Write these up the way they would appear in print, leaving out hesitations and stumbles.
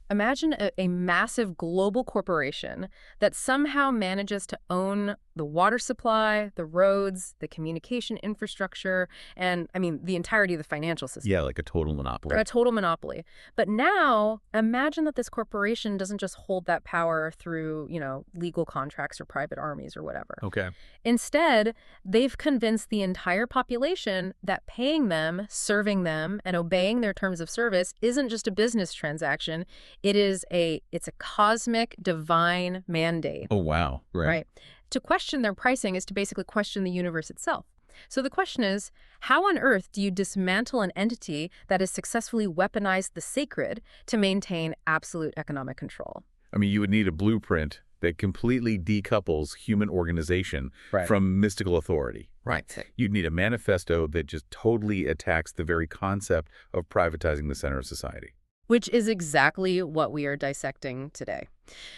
Imagine a massive global corporation that somehow manages to own the water supply, the roads, the communication infrastructure, and, the entirety of the financial system. Yeah, like a total monopoly. A total monopoly. But now, imagine that this corporation doesn't just hold that power through, legal contracts or private armies or whatever. Okay. Instead, they've convinced the entire population that paying them, serving them, and obeying their terms of service isn't just a business transaction. It's a cosmic, divine mandate. Oh, wow. Right. To question their pricing is to basically question the universe itself. So the question is, how on earth do you dismantle an entity that has successfully weaponized the sacred to maintain absolute economic control? You would need a blueprint that completely decouples human organization from mystical authority. Right. You'd need a manifesto that just totally attacks the very concept of privatizing the center of society. Which is exactly what we are dissecting today.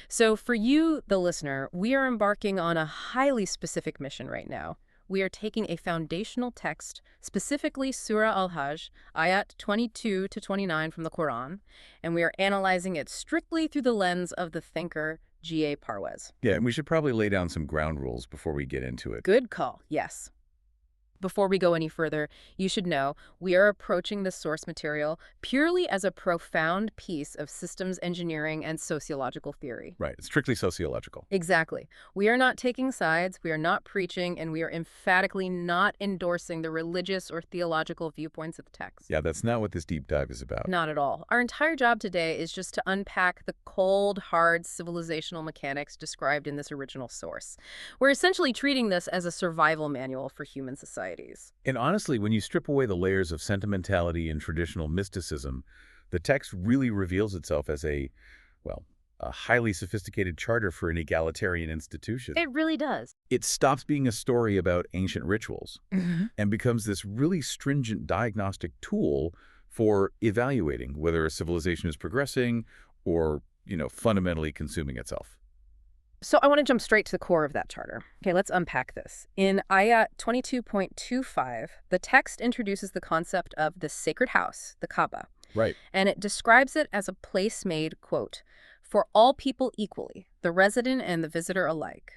So for you, the listener, we are embarking on a highly specific mission right now. We are taking a foundational text, specifically Surah Al-Hajj, Ayat 22 to 29 from the Quran, and we are analyzing it strictly through the lens of the thinker G.A. Parwez. Yeah, and we should probably lay down some ground rules before we get into it. Good call, yes. Before we go any further, you should know we are approaching this source material purely as a profound piece of systems engineering and sociological theory. Right, it's strictly sociological. Exactly. We are not taking sides, we are not preaching, and we are emphatically not endorsing the religious or theological viewpoints of the text. Yeah, that's not what this deep dive is about. Not at all. Our entire job today is just to unpack the cold, hard civilizational mechanics described in this original source. We're essentially treating this as a survival manual for human society. And honestly, when you strip away the layers of sentimentality and traditional mysticism, the text really reveals itself as a highly sophisticated charter for an egalitarian institution. It really does. It stops being a story about ancient rituals and becomes this really stringent diagnostic tool for evaluating whether a civilization is progressing or, fundamentally consuming itself. So I want to jump straight to the core of that charter. Okay, let's unpack this. In Ayat 22.25, the text introduces the concept of the sacred house, the Kaaba. Right. And it describes it as a place made, quote, for all people equally, the resident and the visitor alike.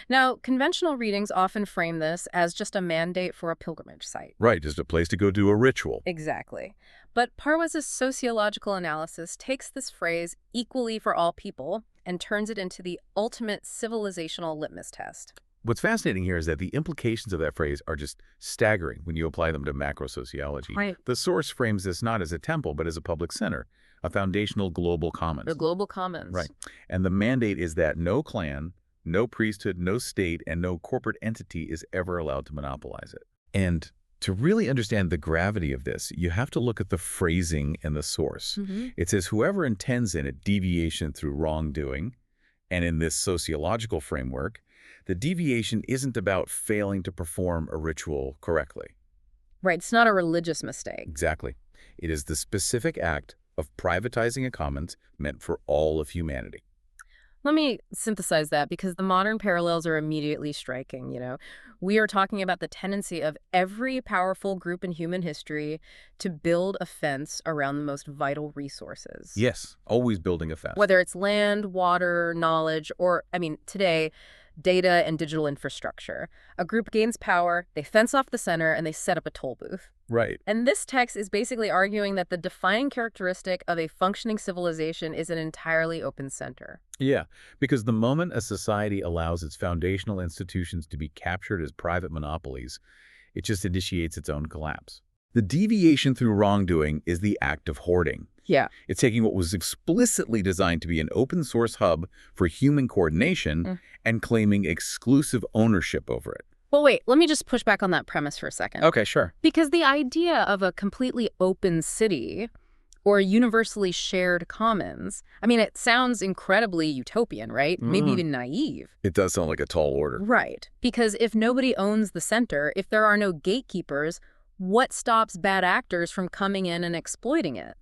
Now, conventional readings often frame this as just a mandate for a pilgrimage site. Right, just a place to go do a ritual. Exactly. But Parwez's sociological analysis takes this phrase, equally for all people, and turns it into the ultimate civilizational litmus test. What's fascinating here is that the implications of that phrase are just staggering when you apply them to macro-sociology. Right. The source frames this not as a temple, but as a public center, a foundational global commons. The global commons. Right. And the mandate is that no clan, no priesthood, no state, and no corporate entity is ever allowed to monopolize it. And to really understand the gravity of this, you have to look at the phrasing in the source. It says, whoever intends in it deviation through wrongdoing, and in this sociological framework, the deviation isn't about failing to perform a ritual correctly. Right, it's not a religious mistake. Exactly. It is the specific act of privatizing a commons meant for all of humanity. Let me synthesize that because the modern parallels are immediately striking, We are talking about the tendency of every powerful group in human history to build a fence around the most vital resources. Yes, always building a fence. Whether it's land, water, knowledge, or, today, data and digital infrastructure. A group gains power, they fence off the center, and they set up a toll booth. Right. And this text is basically arguing that the defining characteristic of a functioning civilization is an entirely open center. Yeah, because the moment a society allows its foundational institutions to be captured as private monopolies, it just initiates its own collapse. The deviation through wrongdoing is the act of hoarding. Yeah. It's taking what was explicitly designed to be an open source hub for human coordination and claiming exclusive ownership over it. Well, wait, let me just push back on that premise for a second. Okay, sure. Because the idea of a completely open city or universally shared commons, it sounds incredibly utopian, right? Maybe even naive. It does sound like a tall order. Right. Because if nobody owns the center, if there are no gatekeepers, what stops bad actors from coming in and exploiting it?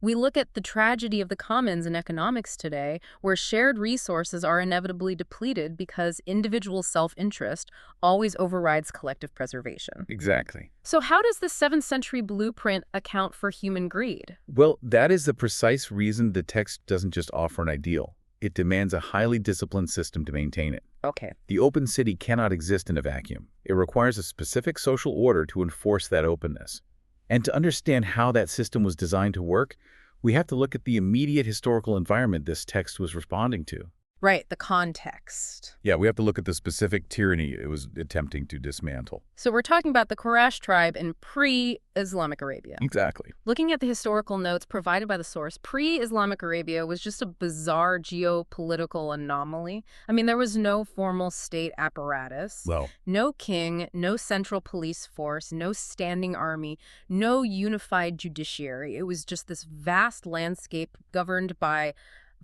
We look at the tragedy of the commons in economics today, where shared resources are inevitably depleted because individual self-interest always overrides collective preservation. Exactly. So how does the 7th century blueprint account for human greed? Well, that is the precise reason the text doesn't just offer an ideal. It demands a highly disciplined system to maintain it. Okay. The open city cannot exist in a vacuum. It requires a specific social order to enforce that openness. And to understand how that system was designed to work, we have to look at the immediate historical environment this text was responding to. Right, the context. Yeah, we have to look at the specific tyranny it was attempting to dismantle. So we're talking about the Quraysh tribe in pre-Islamic Arabia. Exactly. Looking at the historical notes provided by the source, pre-Islamic Arabia was just a bizarre geopolitical anomaly. I mean, there was no formal state apparatus, Well, no king, no central police force, no standing army, no unified judiciary. It was just this vast landscape governed by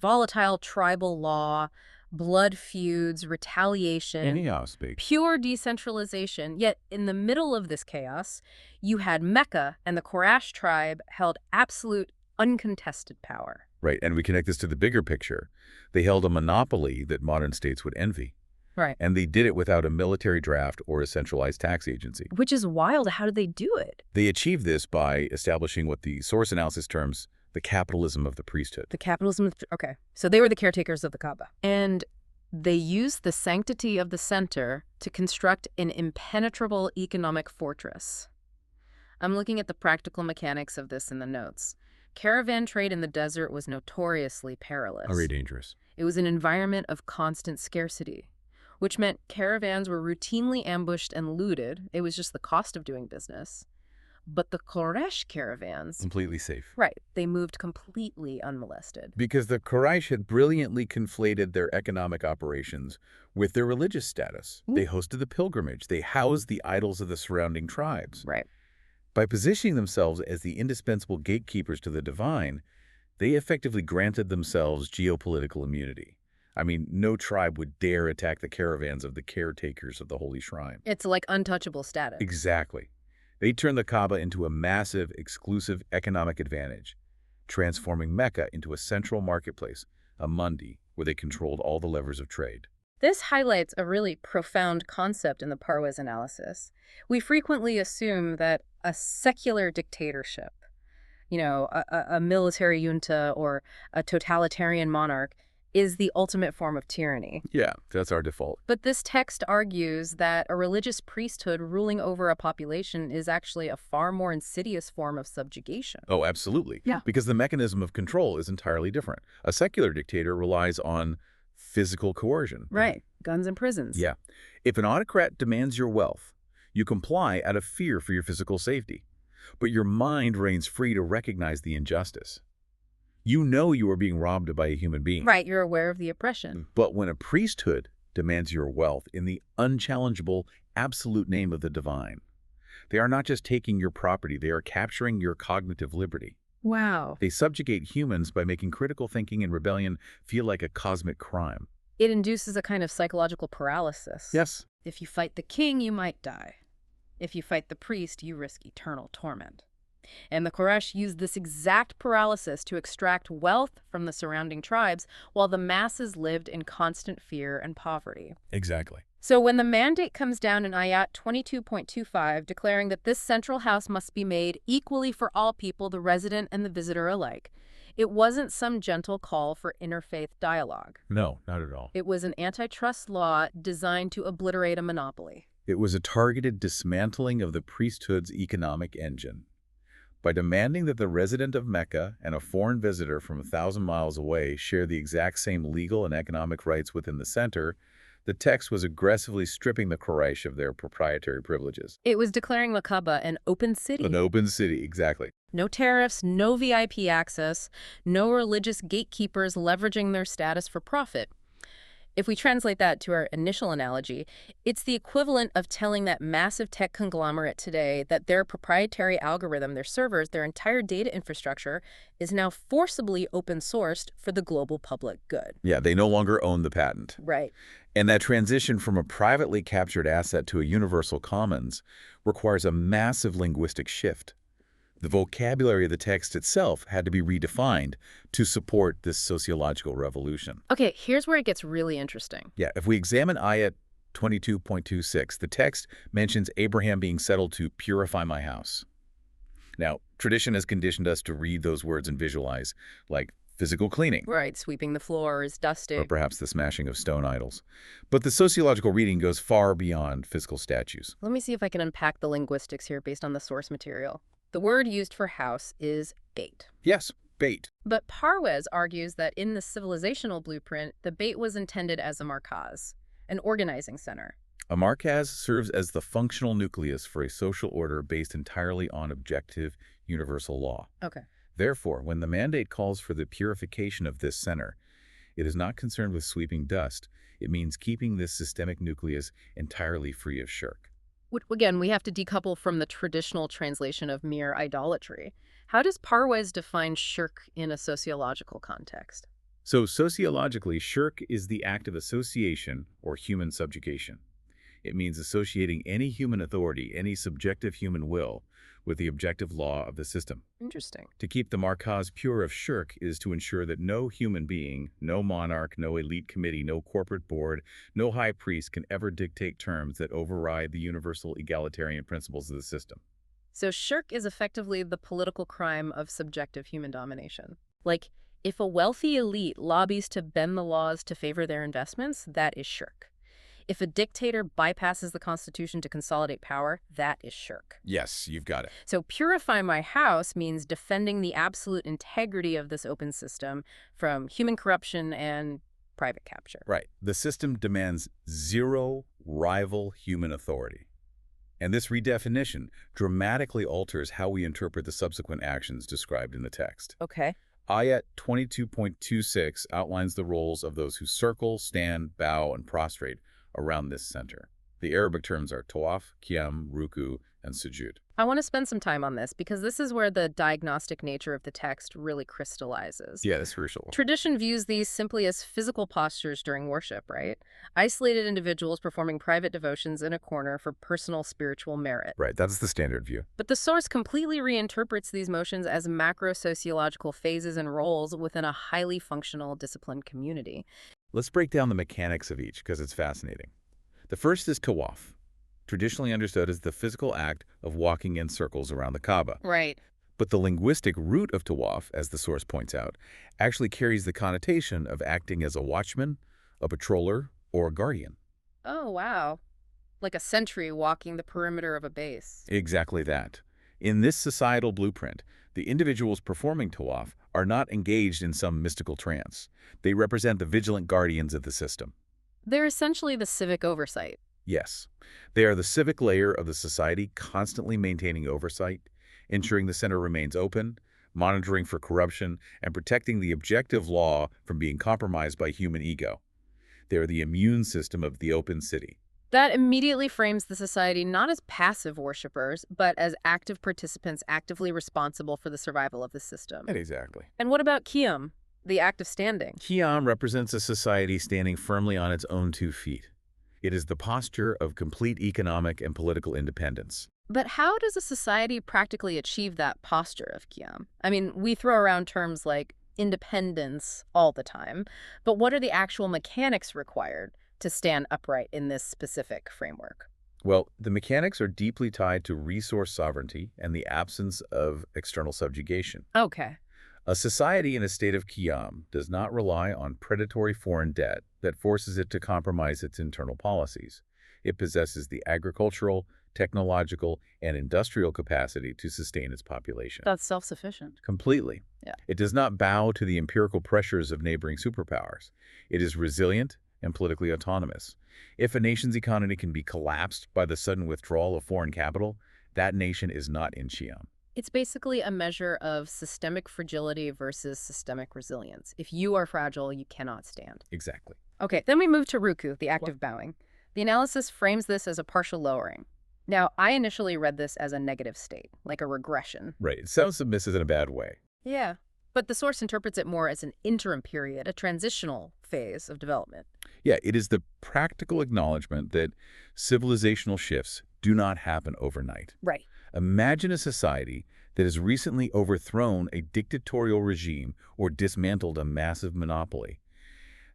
volatile tribal law, blood feuds, retaliation, anyhow speak. pure decentralization. Yet in the middle of this chaos, you had Mecca and the Quraysh tribe held absolute, uncontested power. Right, and we connect this to the bigger picture. They held a monopoly that modern states would envy. Right. And they did it without a military draft or a centralized tax agency. Which is wild. How did they do it? They achieved this by establishing what the source analysis terms the capitalism of the priesthood. The capitalism of, okay. So they were the caretakers of the Kaaba. And they used the sanctity of the center to construct an impenetrable economic fortress. I'm looking at the practical mechanics of this in the notes. Caravan trade in the desert was notoriously perilous. Very dangerous. It was an environment of constant scarcity, which meant caravans were routinely ambushed and looted. It was just the cost of doing business. But the Quraysh caravans, Completely safe. right, they moved completely unmolested. Because the Quraysh had brilliantly conflated their economic operations with their religious status. Ooh. They hosted the pilgrimage. They housed the idols of the surrounding tribes. Right. By positioning themselves as the indispensable gatekeepers to the divine, they effectively granted themselves geopolitical immunity. I mean, no tribe would dare attack the caravans of the caretakers of the holy shrine. It's like untouchable status. Exactly. They turned the Kaaba into a massive, exclusive economic advantage, transforming Mecca into a central marketplace, a mundi, where they controlled all the levers of trade. This highlights a really profound concept in the Parwez analysis. We frequently assume that a secular dictatorship, a military junta or a totalitarian monarch, is the ultimate form of tyranny. Yeah, that's our default. But this text argues that a religious priesthood ruling over a population is actually a far more insidious form of subjugation. Oh, absolutely. Yeah. Because the mechanism of control is entirely different. A secular dictator relies on physical coercion. Right. Guns and prisons. Yeah. If an autocrat demands your wealth, you comply out of fear for your physical safety. But your mind reigns free to recognize the injustice. You know you are being robbed by a human being. Right. You're aware of the oppression. But when a priesthood demands your wealth in the unchallengeable, absolute name of the divine, they are not just taking your property, they are capturing your cognitive liberty. Wow. They subjugate humans by making critical thinking and rebellion feel like a cosmic crime. It induces a kind of psychological paralysis. Yes. If you fight the king, you might die. If you fight the priest, you risk eternal torment. And the Quraysh used this exact paralysis to extract wealth from the surrounding tribes while the masses lived in constant fear and poverty. Exactly. So when the mandate comes down in Ayat 22.25, declaring that this central house must be made equally for all people, the resident and the visitor alike, it wasn't some gentle call for interfaith dialogue. No, not at all. It was an antitrust law designed to obliterate a monopoly. It was a targeted dismantling of the priesthood's economic engine. By demanding that the resident of Mecca and a foreign visitor from 1,000 miles away share the exact same legal and economic rights within the center, the text was aggressively stripping the Quraysh of their proprietary privileges. It was declaring the Kaaba an open city. An open city, exactly. No tariffs, no VIP access, no religious gatekeepers leveraging their status for profit. If we translate that to our initial analogy, it's the equivalent of telling that massive tech conglomerate today that their proprietary algorithm, their servers, their entire data infrastructure is now forcibly open-sourced for the global public good. Yeah, they no longer own the patent. Right. And that transition from a privately captured asset to a universal commons requires a massive linguistic shift. The vocabulary of the text itself had to be redefined to support this sociological revolution. Okay, here's where it gets really interesting. Yeah, if we examine Ayat 22.26, the text mentions Abraham being settled to purify my house. Now, tradition has conditioned us to read those words and visualize, like physical cleaning, Right, sweeping the floors, or dusting. perhaps the smashing of stone idols. But the sociological reading goes far beyond physical statues. Let me see if I can unpack the linguistics here based on the source material. The word used for house is bait. Yes, bait. But Parwez argues that in the civilizational blueprint, the bait was intended as a markaz, an organizing center. A markaz serves as the functional nucleus for a social order based entirely on objective, universal law. Okay. Therefore, when the mandate calls for the purification of this center, it is not concerned with sweeping dust. It means keeping this systemic nucleus entirely free of shirk. Again, we have to decouple from the traditional translation of mere idolatry. How does Parwez define shirk in a sociological context? So sociologically, shirk is the act of association or human subjugation. It means associating any human authority, any subjective human will, with the objective law of the system. Interesting. To keep the markaz pure of shirk is to ensure that no human being, no monarch, no elite committee, no corporate board, no high priest can ever dictate terms that override the universal egalitarian principles of the system. So shirk is effectively the political crime of subjective human domination. Like, if a wealthy elite lobbies to bend the laws to favor their investments, that is shirk. If a dictator bypasses the Constitution to consolidate power, that is shirk. Yes, you've got it. So purify my house means defending the absolute integrity of this open system from human corruption and private capture. Right. The system demands zero rival human authority. And this redefinition dramatically alters how we interpret the subsequent actions described in the text. Okay. Ayat 22.26 outlines the roles of those who circle, stand, bow, and prostrate around this center. The Arabic terms are tawaf, qiyam, ruku, and sujud. I want to spend some time on this because this is where the diagnostic nature of the text really crystallizes. Yeah, that's crucial. Tradition views these simply as physical postures during worship, right? Isolated individuals performing private devotions in a corner for personal spiritual merit. Right, that's the standard view. But the source completely reinterprets these motions as macro-sociological phases and roles within a highly functional, disciplined community. Let's break down the mechanics of each because it's fascinating. The first is tawaf, traditionally understood as the physical act of walking in circles around the Kaaba. Right. But the linguistic root of tawaf, as the source points out, actually carries the connotation of acting as a watchman, a patroller, or a guardian. Oh, wow. Like a sentry walking the perimeter of a base. Exactly that. In this societal blueprint, the individuals performing tawaf are not engaged in some mystical trance. They represent the vigilant guardians of the system. They're essentially the civic oversight. Yes, they are the civic layer of the society, constantly maintaining oversight, ensuring the center remains open, monitoring for corruption, and protecting the objective law from being compromised by human ego. They are the immune system of the open city. That immediately frames the society not as passive worshippers, but as active participants actively responsible for the survival of the system. Exactly. And what about qiyam, the act of standing? Qiyam represents a society standing firmly on its own 2 feet. It is the posture of complete economic and political independence. But how does a society practically achieve that posture of qiyam? I mean, we throw around terms like independence all the time, but what are the actual mechanics required to stand upright in this specific framework? Well, the mechanics are deeply tied to resource sovereignty and the absence of external subjugation. Okay. A society in a state of qiyam does not rely on predatory foreign debt that forces it to compromise its internal policies. It possesses the agricultural, technological, and industrial capacity to sustain its population. That's self-sufficient. Completely. Yeah. It does not bow to the empirical pressures of neighboring superpowers. It is resilient and politically autonomous. If a nation's economy can be collapsed by the sudden withdrawal of foreign capital, that nation is not in qiyam. It's basically a measure of systemic fragility versus systemic resilience. If you are fragile, you cannot stand. Exactly. Okay, then we move to ruku, the act of bowing. The analysis frames this as a partial lowering. Now, I initially read this as a negative state, like a regression. Right. It sounds submissive in a bad way. Yeah, but the source interprets it more as an interim period, a transitional phase of development. Yeah, it is the practical acknowledgement that civilizational shifts do not happen overnight. Right. Imagine a society that has recently overthrown a dictatorial regime or dismantled a massive monopoly.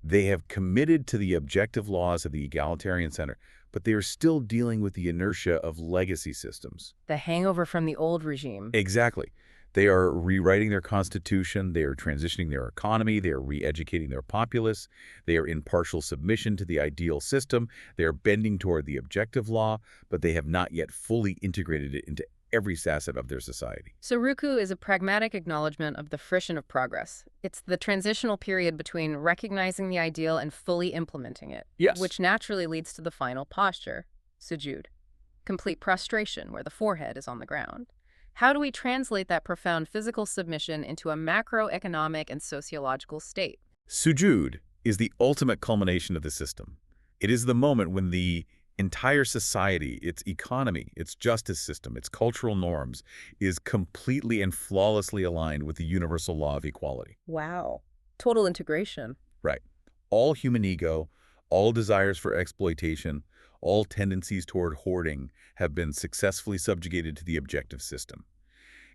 They have committed to the objective laws of the egalitarian center, but they are still dealing with the inertia of legacy systems. The hangover from the old regime. Exactly. They are rewriting their constitution, they are transitioning their economy, they are re-educating their populace, they are in partial submission to the ideal system, they are bending toward the objective law, but they have not yet fully integrated it into every facet of their society. So Ruku is a pragmatic acknowledgement of the friction of progress. It's the transitional period between recognizing the ideal and fully implementing it, Yes. which naturally leads to the final posture, sujud, complete prostration where the forehead is on the ground. How do we translate that profound physical submission into a macroeconomic and sociological state? Sujud is the ultimate culmination of the system. It is the moment when the entire society, its economy, its justice system, its cultural norms, is completely and flawlessly aligned with the universal law of equality. Wow. Total integration. Right. All human ego, all desires for exploitation, all tendencies toward hoarding have been successfully subjugated to the objective system.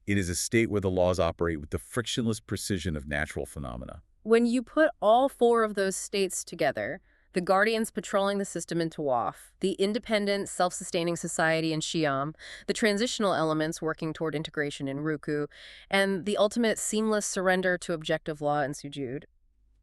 It is a state where the laws operate with the frictionless precision of natural phenomena. When you put all four of those states together, the guardians patrolling the system in Tawaf, the independent, self-sustaining society in Shiam, the transitional elements working toward integration in Ruku, and the ultimate seamless surrender to objective law in Sujud,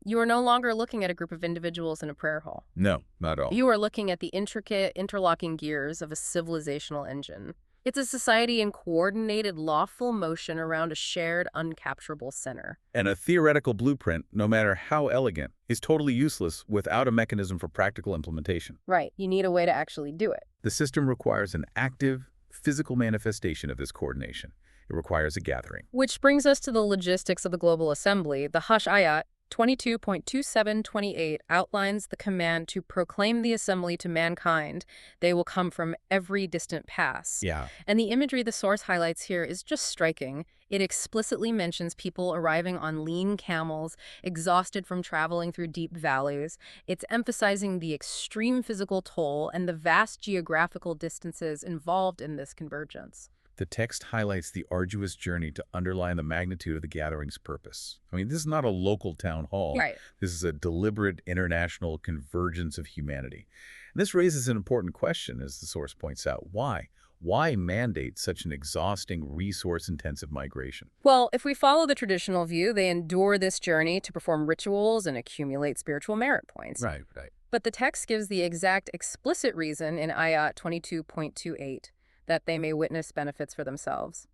you are no longer looking at a group of individuals in a prayer hall. No, not at all. You are looking at the intricate, interlocking gears of a civilizational engine. It's a society in coordinated, lawful motion around a shared, uncapturable center. And a theoretical blueprint, no matter how elegant, is totally useless without a mechanism for practical implementation. Right. You need a way to actually do it. The system requires an active, physical manifestation of this coordination. It requires a gathering. Which brings us to the logistics of the global assembly. The Hajj Ayat 22.2728 outlines the command to proclaim the assembly to mankind. They will come from every distant pass. Yeah. And the imagery the source highlights here is just striking. It explicitly mentions people arriving on lean camels, exhausted from traveling through deep valleys. It's emphasizing the extreme physical toll and the vast geographical distances involved in this convergence. The text highlights the arduous journey to underline the magnitude of the gathering's purpose. I mean, this is not a local town hall. Right. This is a deliberate international convergence of humanity. And this raises an important question, as the source points out. Why? Why mandate such an exhausting, resource-intensive migration? Well, if we follow the traditional view, they endure this journey to perform rituals and accumulate spiritual merit points. Right. But the text gives the exact explicit reason in Ayat 22.28. That they may witness benefits for themselves.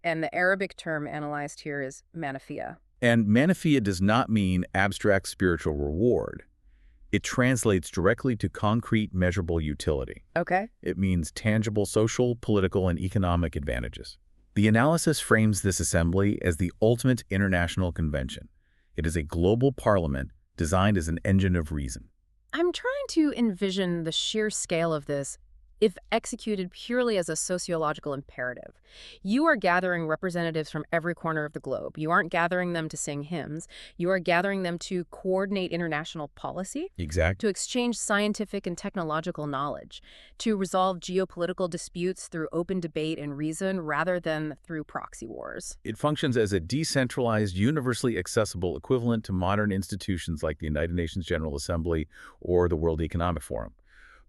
And the Arabic term analyzed here is manafia. And manafia does not mean abstract spiritual reward. It translates directly to concrete, measurable utility. Okay. It means tangible social, political, and economic advantages. The analysis frames this assembly as the ultimate international convention. It is a global parliament designed as an engine of reason. I'm trying to envision the sheer scale of this if executed purely as a sociological imperative. You are gathering representatives from every corner of the globe. You aren't gathering them to sing hymns. You are gathering them to coordinate international policy, Exactly. to exchange scientific and technological knowledge, to resolve geopolitical disputes through open debate and reason rather than through proxy wars. It functions as a decentralized, universally accessible equivalent to modern institutions like the United Nations General Assembly or the World Economic Forum.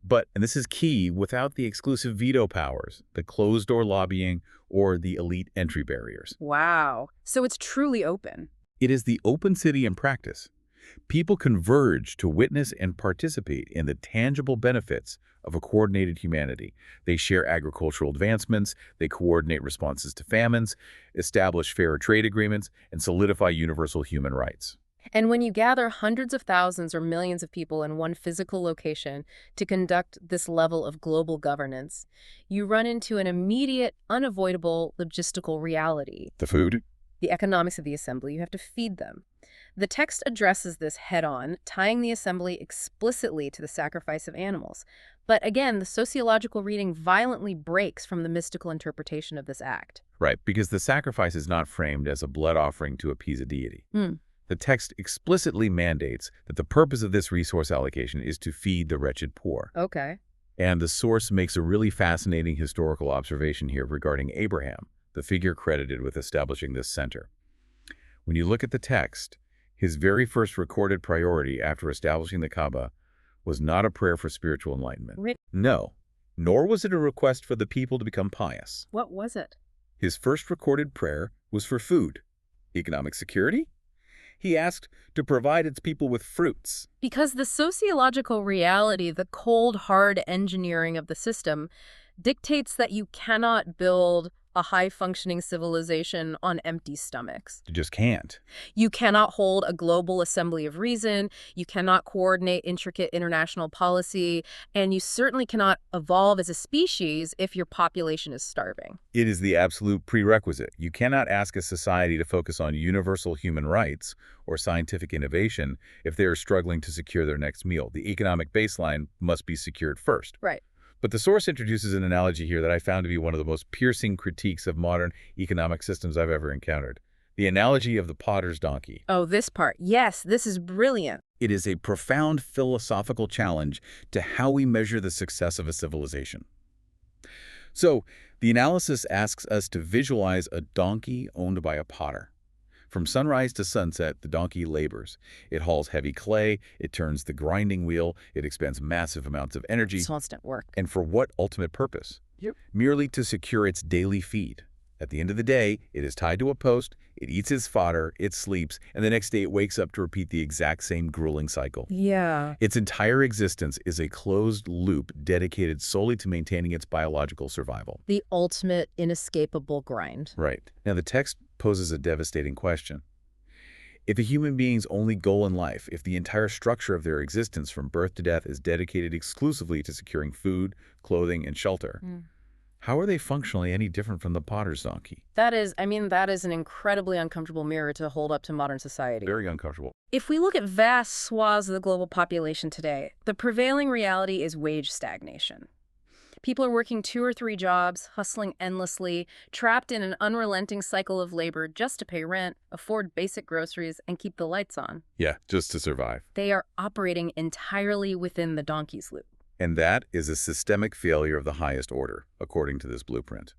But, and this is key, without the exclusive veto powers, the closed-door lobbying, or the elite entry barriers. Wow. So it's truly open. It is the open city in practice. People converge to witness and participate in the tangible benefits of a coordinated humanity. They share agricultural advancements, they coordinate responses to famines, establish fair trade agreements, and solidify universal human rights. And when you gather hundreds of thousands or millions of people in one physical location to conduct this level of global governance, you run into an immediate, unavoidable logistical reality. The food? The economics of the assembly. You have to feed them. The text addresses this head-on, tying the assembly explicitly to the sacrifice of animals. But again, the sociological reading violently breaks from the mystical interpretation of this act. Right, because the sacrifice is not framed as a blood offering to appease a deity. The text explicitly mandates that the purpose of this resource allocation is to feed the wretched poor. Okay. And the source makes a really fascinating historical observation here regarding Abraham, the figure credited with establishing this center. When you look at the text, his very first recorded priority after establishing the Kaaba was not a prayer for spiritual enlightenment. No, nor was it a request for the people to become pious. What was it? His first recorded prayer was for food. Economic security? He asked to provide its people with fruits. Because the sociological reality, the cold, hard engineering of the system, dictates that you cannot build a high-functioning civilization on empty stomachs. You just can't. You cannot hold a global assembly of reason, you cannot coordinate intricate international policy, and you certainly cannot evolve as a species if your population is starving. It is the absolute prerequisite. You cannot ask a society to focus on universal human rights or scientific innovation if they are struggling to secure their next meal. The economic baseline must be secured first. Right. But the source introduces an analogy here that I found to be one of the most piercing critiques of modern economic systems I've ever encountered. The analogy of the potter's donkey. Oh, this part. Yes, this is brilliant. It is a profound philosophical challenge to how we measure the success of a civilization. So, the analysis asks us to visualize a donkey owned by a potter. From sunrise to sunset, the donkey labors. It hauls heavy clay, it turns the grinding wheel, it expends massive amounts of energy. It's constant work. And for what ultimate purpose? Merely to secure its daily feed. At the end of the day, it is tied to a post, it eats its fodder, it sleeps, and the next day it wakes up to repeat the exact same grueling cycle. Yeah. Its entire existence is a closed loop dedicated solely to maintaining its biological survival. The ultimate inescapable grind. Right. Now, the text poses a devastating question. If a human being's only goal in life, if the entire structure of their existence from birth to death is dedicated exclusively to securing food, clothing, and shelter, how are they functionally any different from the potter's donkey? That is an incredibly uncomfortable mirror to hold up to modern society. Very uncomfortable. If we look at vast swaths of the global population today, the prevailing reality is wage stagnation. People are working 2 or 3 jobs, hustling endlessly, trapped in an unrelenting cycle of labor just to pay rent, afford basic groceries, and keep the lights on. Yeah, just to survive. They are operating entirely within the donkey's loop. And that is a systemic failure of the highest order, according to this blueprint.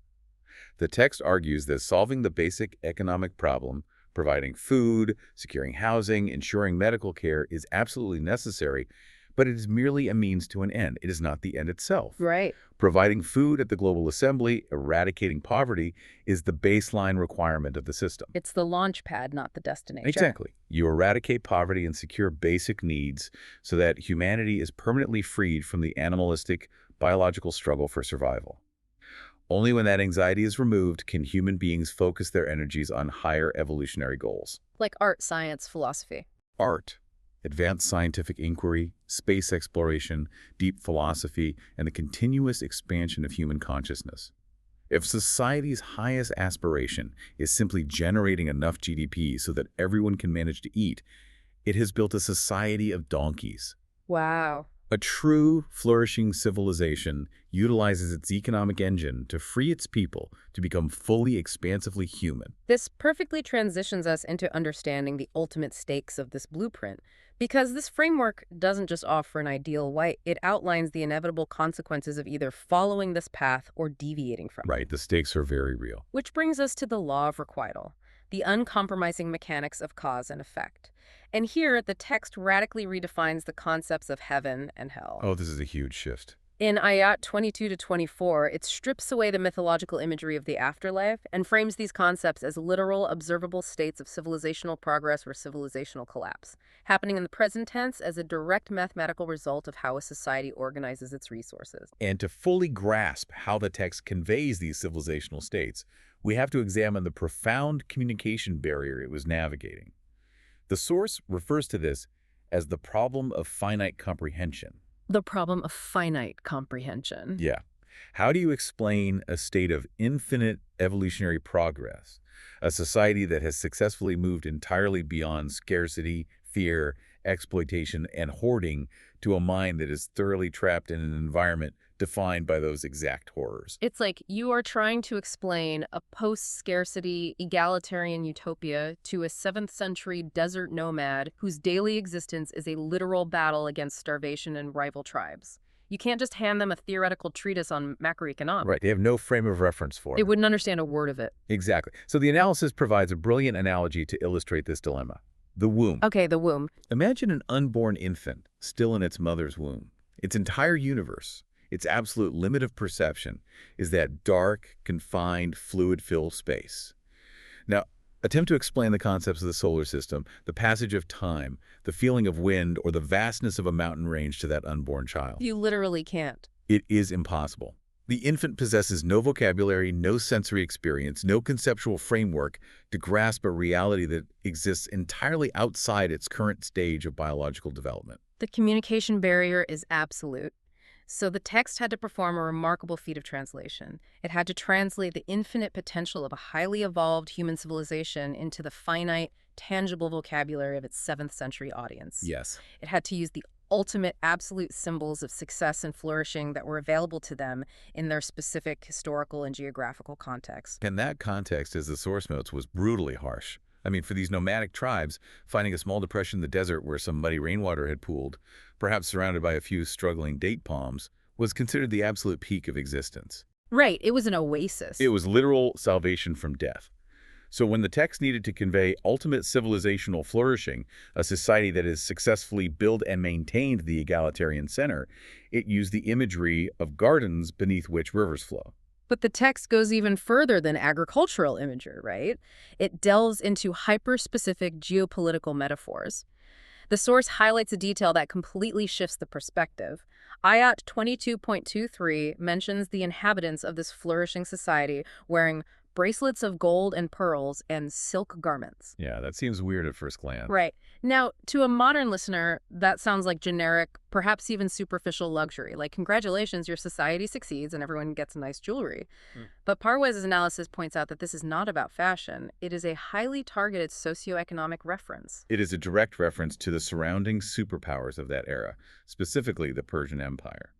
The text argues that solving the basic economic problem, providing food, securing housing, ensuring medical care, is absolutely necessary, but it is merely a means to an end. It is not the end itself. Right. Providing food at the global assembly, eradicating poverty, is the baseline requirement of the system. It's the launch pad, not the destination. Exactly. You eradicate poverty and secure basic needs so that humanity is permanently freed from the animalistic, biological struggle for survival. Only when that anxiety is removed can human beings focus their energies on higher evolutionary goals. Like art, science, philosophy. Art, advanced scientific inquiry, space exploration, deep philosophy, and the continuous expansion of human consciousness. If society's highest aspiration is simply generating enough GDP so that everyone can manage to eat, it has built a society of donkeys. Wow. A true, flourishing civilization utilizes its economic engine to free its people to become fully expansively human. This perfectly transitions us into understanding the ultimate stakes of this blueprint, because this framework doesn't just offer an ideal way, it outlines the inevitable consequences of either following this path or deviating from it. Right, the stakes are very real. Which brings us to the law of requital, the uncompromising mechanics of cause and effect. And here, the text radically redefines the concepts of heaven and hell. Oh, this is a huge shift. In Ayat 22-24, it strips away the mythological imagery of the afterlife and frames these concepts as literal, observable states of civilizational progress or civilizational collapse, happening in the present tense as a direct mathematical result of how a society organizes its resources. And to fully grasp how the text conveys these civilizational states, we have to examine the profound communication barrier it was navigating. The source refers to this as the problem of finite comprehension. The problem of finite comprehension. Yeah. How do you explain a state of infinite evolutionary progress, a society that has successfully moved entirely beyond scarcity, fear, exploitation, and hoarding to a mind that is thoroughly trapped in an environment defined by those exact horrors? It's like you are trying to explain a post-scarcity, egalitarian utopia to a 7th century desert nomad whose daily existence is a literal battle against starvation and rival tribes. You can't just hand them a theoretical treatise on macroeconomics. Right, they have no frame of reference for They it. wouldn't understand a word of it. Exactly. So the analysis provides a brilliant analogy to illustrate this dilemma. The womb. Okay, the womb. Imagine an unborn infant still in its mother's womb. Its entire universe, its absolute limit of perception, is that dark, confined, fluid-filled space. Now, attempt to explain the concepts of the solar system, the passage of time, the feeling of wind, or the vastness of a mountain range to that unborn child. You literally can't. It is impossible. The infant possesses no vocabulary, no sensory experience, no conceptual framework to grasp a reality that exists entirely outside its current stage of biological development. The communication barrier is absolute. So the text had to perform a remarkable feat of translation. It had to translate the infinite potential of a highly evolved human civilization into the finite, tangible vocabulary of its 7th century audience. Yes. It had to use the ultimate absolute symbols of success and flourishing that were available to them in their specific historical and geographical context. And that context, as the source notes, was brutally harsh. I mean, for these nomadic tribes, finding a small depression in the desert where some muddy rainwater had pooled, perhaps surrounded by a few struggling date palms, was considered the absolute peak of existence. Right, it was an oasis. It was literal salvation from death. So when the text needed to convey ultimate civilizational flourishing, a society that has successfully built and maintained the egalitarian center, it used the imagery of gardens beneath which rivers flow. But the text goes even further than agricultural imagery, right? It delves into hyper-specific geopolitical metaphors. The source highlights a detail that completely shifts the perspective. Ayat 22.23 mentions the inhabitants of this flourishing society wearing bracelets of gold and pearls and silk garments. Yeah, that seems weird at first glance. Right. Now, to a modern listener, that sounds like generic, perhaps even superficial luxury. Like, congratulations, your society succeeds and everyone gets nice jewelry. But Parwez's analysis points out that this is not about fashion. It is a highly targeted socioeconomic reference. It is a direct reference to the surrounding superpowers of that era, specifically the Persian Empire.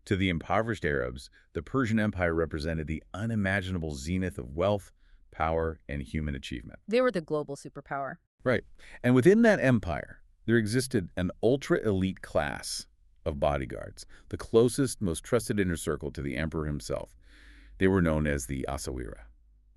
To the impoverished Arabs, the Persian Empire represented the unimaginable zenith of wealth, power, and human achievement. They were the global superpower. Right. And within that empire, there existed an ultra-elite class of bodyguards, the closest, most trusted inner circle to the emperor himself. They were known as the Asawira.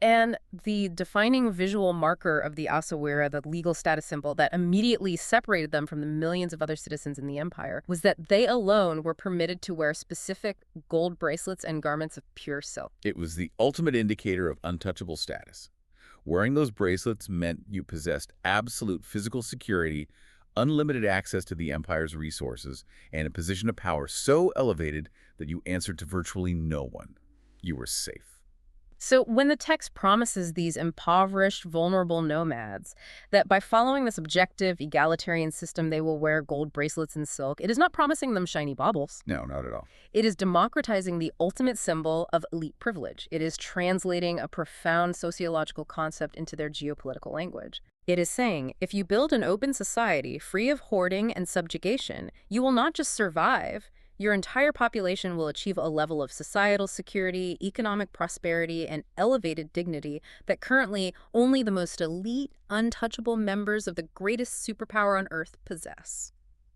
And the defining visual marker of the Asawira, the legal status symbol that immediately separated them from the millions of other citizens in the empire, was that they alone were permitted to wear specific gold bracelets and garments of pure silk. It was the ultimate indicator of untouchable status. Wearing those bracelets meant you possessed absolute physical security, unlimited access to the empire's resources, and a position of power so elevated that you answered to virtually no one. You were safe. So when the text promises these impoverished, vulnerable nomads that by following this objective, egalitarian system they will wear gold bracelets and silk, it is not promising them shiny baubles. No, not at all. It is democratizing the ultimate symbol of elite privilege. It is translating a profound sociological concept into their geopolitical language. It is saying, if you build an open society free of hoarding and subjugation, you will not just survive, your entire population will achieve a level of societal security, economic prosperity, and elevated dignity that currently only the most elite, untouchable members of the greatest superpower on Earth possess.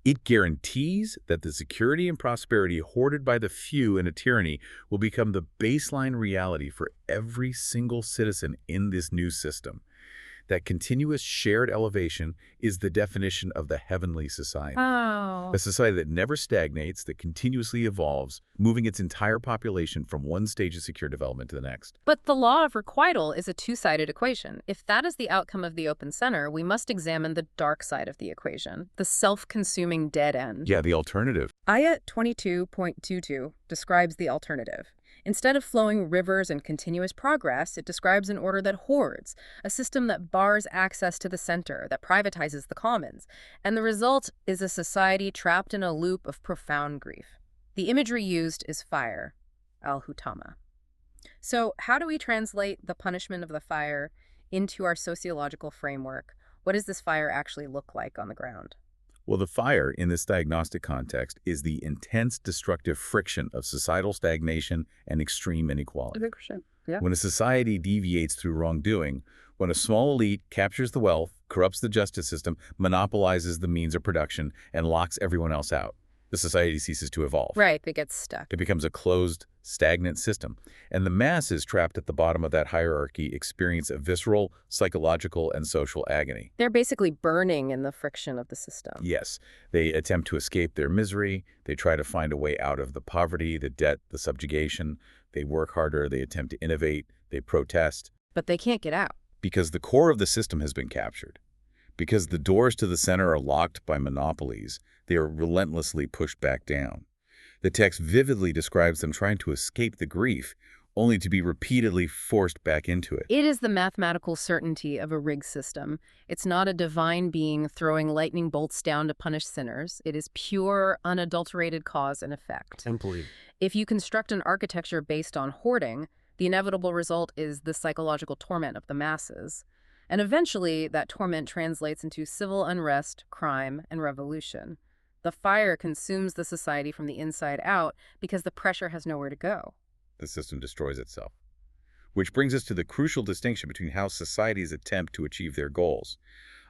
It guarantees that the security and prosperity hoarded by the few in a tyranny will become the baseline reality for every single citizen in this new system. That continuous shared elevation is the definition of the heavenly society. Oh. A society that never stagnates, that continuously evolves, moving its entire population from one stage of secure development to the next. But the law of requital is a two-sided equation. If that is the outcome of the open center, we must examine the dark side of the equation, the self-consuming dead end. Yeah, the alternative. Ayat 22.22 describes the alternative. Instead of flowing rivers and continuous progress, it describes an order that hoards, a system that bars access to the center, that privatizes the commons. And the result is a society trapped in a loop of profound grief. The imagery used is fire, al-hutama. So how do we translate the punishment of the fire into our sociological framework? What does this fire actually look like on the ground? Well, the fire in this diagnostic context is the intense destructive friction of societal stagnation and extreme inequality. Yeah. When a society deviates through wrongdoing, when a small elite captures the wealth, corrupts the justice system, monopolizes the means of production, and locks everyone else out, the society ceases to evolve. Right, it gets stuck. It becomes a closed, stagnant system. And the masses trapped at the bottom of that hierarchy experience a visceral, psychological, and social agony. They're basically burning in the friction of the system. Yes, they attempt to escape their misery. They try to find a way out of the poverty, the debt, the subjugation. They work harder. They attempt to innovate. They protest. But they can't get out. Because the core of the system has been captured. Because the doors to the center are locked by monopolies, they are relentlessly pushed back down. The text vividly describes them trying to escape the grief, only to be repeatedly forced back into it. It is the mathematical certainty of a rigged system. It's not a divine being throwing lightning bolts down to punish sinners. It is pure, unadulterated cause and effect. Simply. If you construct an architecture based on hoarding, the inevitable result is the psychological torment of the masses. And eventually, that torment translates into civil unrest, crime, and revolution. The fire consumes the society from the inside out because the pressure has nowhere to go. The system destroys itself. Which brings us to the crucial distinction between how societies attempt to achieve their goals.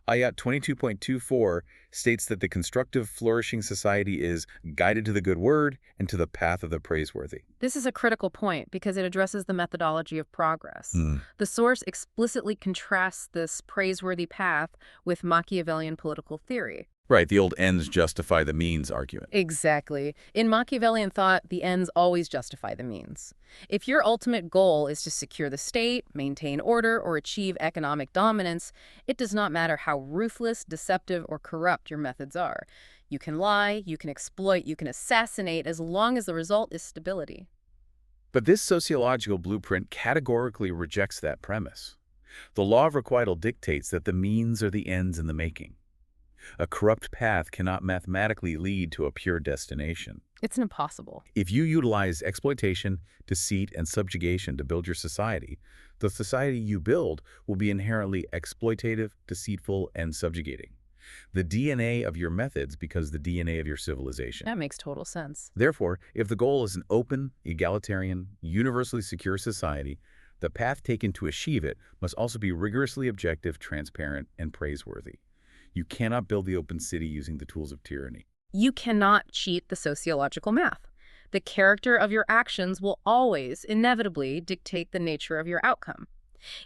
Ayat 22.24 states that the constructive, flourishing society is guided to the good word and to the path of the praiseworthy. This is a critical point because it addresses the methodology of progress. The source explicitly contrasts this praiseworthy path with Machiavellian political theory. Right, the old ends justify the means argument. Exactly. In Machiavellian thought, the ends always justify the means. If your ultimate goal is to secure the state, maintain order, or achieve economic dominance, it does not matter how ruthless, deceptive, or corrupt your methods are. You can lie, you can exploit, you can assassinate as long as the result is stability. But this sociological blueprint categorically rejects that premise. The law of requital dictates that the means are the ends in the making. A corrupt path cannot mathematically lead to a pure destination. It's impossible. If you utilize exploitation, deceit, and subjugation to build your society, the society you build will be inherently exploitative, deceitful, and subjugating. The DNA of your methods becomes the DNA of your civilization. That makes total sense. Therefore, if the goal is an open, egalitarian, universally secure society, the path taken to achieve it must also be rigorously objective, transparent, and praiseworthy. You cannot build the open city using the tools of tyranny. You cannot cheat the sociological math. The character of your actions will always, inevitably, dictate the nature of your outcome.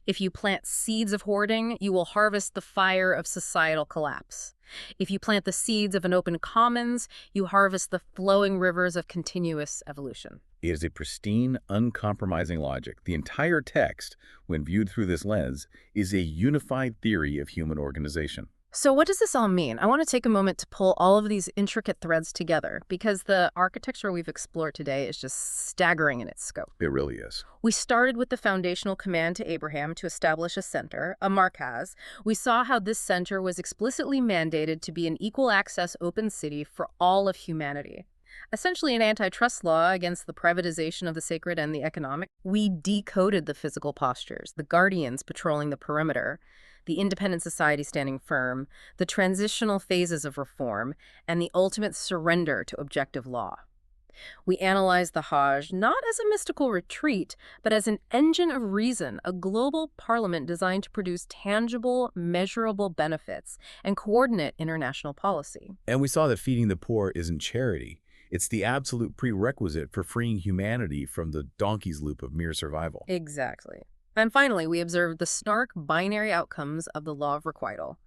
If you plant seeds of hoarding, you will harvest the fire of societal collapse. If you plant the seeds of an open commons, you harvest the flowing rivers of continuous evolution. It is a pristine, uncompromising logic. The entire text, when viewed through this lens, is a unified theory of human organization. So what does this all mean? I want to take a moment to pull all of these intricate threads together because the architecture we've explored today is just staggering in its scope. It really is. We started with the foundational command to Abraham to establish a center, a markaz. We saw how this center was explicitly mandated to be an equal access open city for all of humanity. Essentially an antitrust law against the privatization of the sacred and the economic. We decoded the physical postures, the guardians patrolling the perimeter, the independent society standing firm, the transitional phases of reform, and the ultimate surrender to objective law. We analyzed the Hajj not as a mystical retreat, but as an engine of reason, a global parliament designed to produce tangible, measurable benefits and coordinate international policy. And we saw that feeding the poor isn't charity. It's the absolute prerequisite for freeing humanity from the donkey's loop of mere survival. Exactly. And finally, we observed the stark binary outcomes of the law of requital.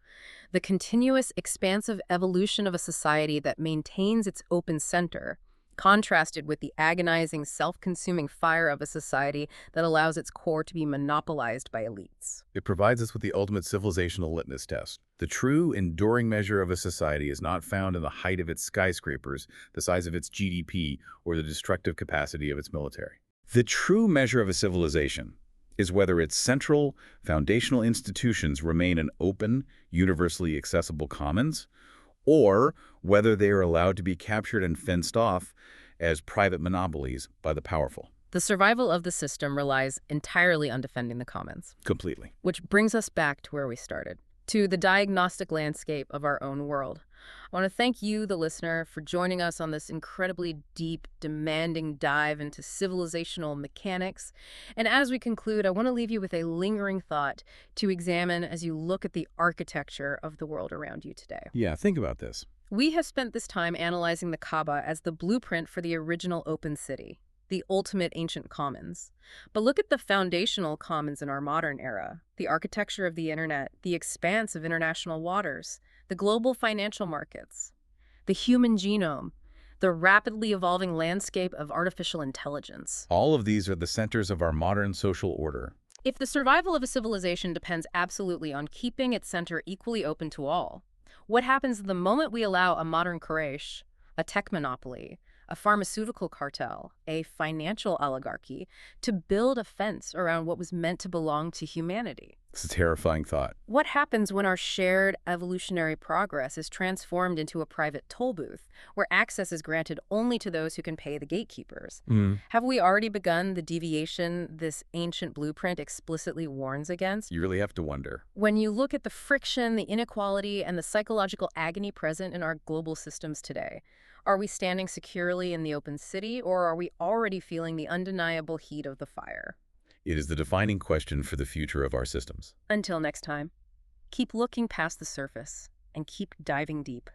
The continuous expansive evolution of a society that maintains its open center, contrasted with the agonizing, self-consuming fire of a society that allows its core to be monopolized by elites. It provides us with the ultimate civilizational litmus test. The true, enduring measure of a society is not found in the height of its skyscrapers, the size of its GDP, or the destructive capacity of its military. The true measure of a civilization is whether its central, foundational institutions remain an open, universally accessible commons, or whether they are allowed to be captured and fenced off as private monopolies by the powerful. The survival of the system relies entirely on defending the commons. Completely. Which brings us back to where we started, to the diagnostic landscape of our own world. I want to thank you, the listener, for joining us on this incredibly deep, demanding dive into civilizational mechanics. And as we conclude, I want to leave you with a lingering thought to examine as you look at the architecture of the world around you today. Yeah, think about this. We have spent this time analyzing the Kaaba as the blueprint for the original open city, the ultimate ancient commons. But look at the foundational commons in our modern era, the architecture of the internet, the expanse of international waters, the global financial markets, the human genome, the rapidly evolving landscape of artificial intelligence. All of these are the centers of our modern social order. If the survival of a civilization depends absolutely on keeping its center equally open to all, what happens the moment we allow a modern Quraysh, a tech monopoly, a pharmaceutical cartel, a financial oligarchy, to build a fence around what was meant to belong to humanity? It's a terrifying thought. What happens when our shared evolutionary progress is transformed into a private toll booth, where access is granted only to those who can pay the gatekeepers? Have we already begun the deviation this ancient blueprint explicitly warns against? You really have to wonder. When you look at the friction, the inequality, and the psychological agony present in our global systems today, are we standing securely in the open city, or are we already feeling the undeniable heat of the fire? It is the defining question for the future of our systems. Until next time, keep looking past the surface and keep diving deep.